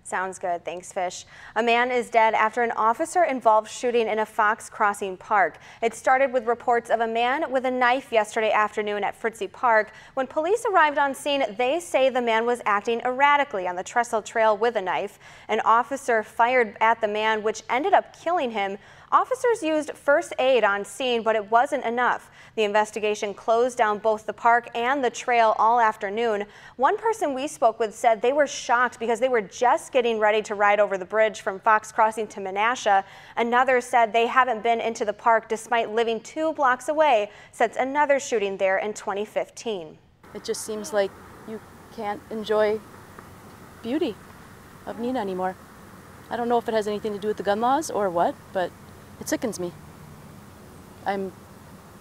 Sounds good. Thanks, Fish. A man is dead after an officer-involved shooting in a Fox Crossing park. It started with reports of a man with a knife yesterday afternoon at Fritzie Park. When police arrived on scene, they say the man was acting erratically on the trestle trail with a knife. An officer fired at the man, which ended up killing him. Officers used first aid on scene, but it wasn't enough. The investigation closed down both the park and the trail all afternoon. One person we spoke with said they were shocked because they were just getting ready to ride over the bridge from Fox Crossing to Menasha. Another said they haven't been into the park despite living 2 blocks away since another shooting there in 2015. It just seems like you can't enjoy beauty of Neenah anymore. I don't know if it has anything to do with the gun laws or what, but it sickens me. I'm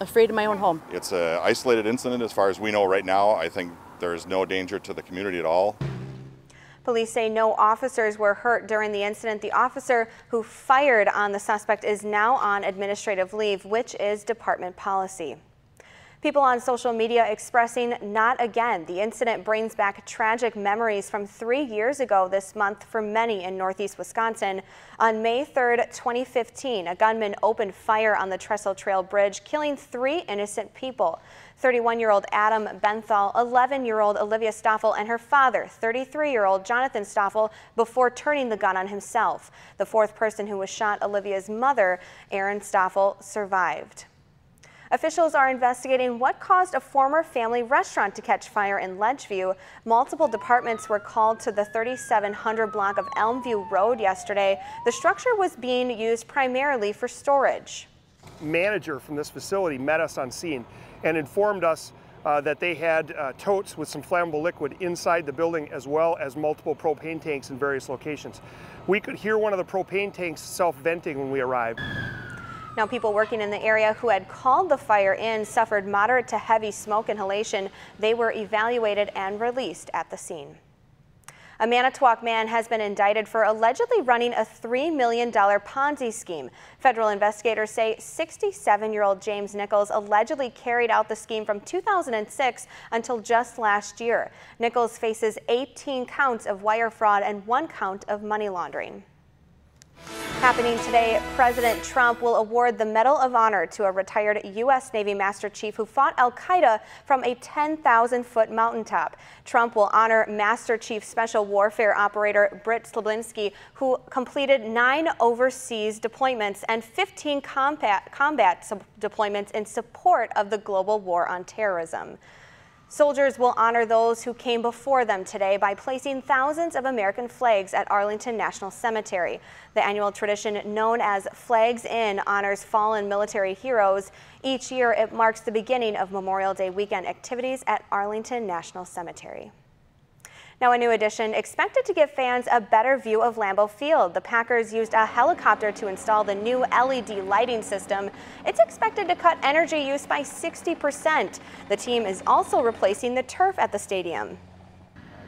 afraid of my own home. It's an isolated incident as far as we know right now. I think there's no danger to the community at all. Police say no officers were hurt during the incident. The officer who fired on the suspect is now on administrative leave, which is department policy. People on social media expressing not again. The incident brings back tragic memories from 3 years ago this month for many in northeast Wisconsin. On May 3rd, 2015, a gunman opened fire on the Trestle Trail Bridge, killing 3 innocent people. 31-year-old Adam Benthal, 11-year-old Olivia Stoffel, and her father, 33-year-old Jonathan Stoffel, before turning the gun on himself. The 4th person who was shot, Olivia's mother, Erin Stoffel, survived. Officials are investigating what caused a former family restaurant to catch fire in Ledgeview. Multiple departments were called to the 3700 block of Elmview Road yesterday. The structure was being used primarily for storage. Manager from this facility met us on scene and informed us that they had totes with some flammable liquid inside the building, as well as multiple propane tanks in various locations. We could hear one of the propane tanks self-venting when we arrived. Now, people working in the area who had called the fire in suffered moderate to heavy smoke inhalation. They were evaluated and released at the scene. A Manitowoc man has been indicted for allegedly running a $3 million Ponzi scheme. Federal investigators say 67-year-old James Nichols allegedly carried out the scheme from 2006 until just last year. Nichols faces 18 counts of wire fraud and 1 count of money laundering. Happening today, President Trump will award the Medal of Honor to a retired U.S. Navy Master Chief who fought al-Qaeda from a 10,000-foot mountaintop. Trump will honor Master Chief Special Warfare Operator Britt Slabinski, who completed 9 overseas deployments and 15 combat deployments in support of the global war on terrorism. Soldiers will honor those who came before them today by placing thousands of American flags at Arlington National Cemetery. The annual tradition known as Flags In honors fallen military heroes. Each year it marks the beginning of Memorial Day weekend activities at Arlington National Cemetery. Now, a new addition expected to give fans a better view of Lambeau Field. The Packers used a helicopter to install the new LED lighting system. It's expected to cut energy use by 60%. The team is also replacing the turf at the stadium.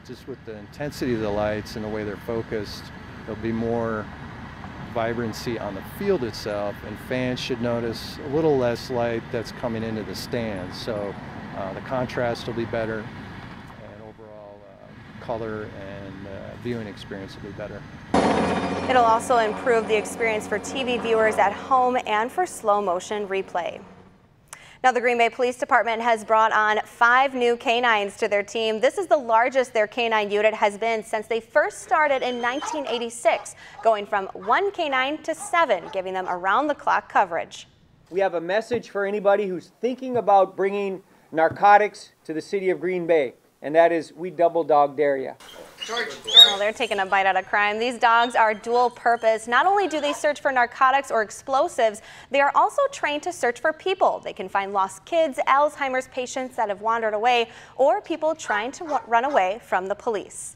Just with the intensity of the lights and the way they're focused, there'll be more vibrancy on the field itself, and fans should notice a little less light that's coming into the stands. So the contrast will be better. Color and viewing experience will be better. It'll also improve the experience for TV viewers at home and for slow motion replay. Now, the Green Bay Police Department has brought on 5 new canines to their team. This is the largest their canine unit has been since they first started in 1986, going from 1 canine to 7, giving them around-the-clock coverage. We have a message for anybody who's thinking about bringing narcotics to the city of Green Bay. And that is, we double dog dare ya. Well, they're taking a bite out of crime. These dogs are dual purpose. Not only do they search for narcotics or explosives, they are also trained to search for people. They can find lost kids, Alzheimer's patients that have wandered away, or people trying to run away from the police.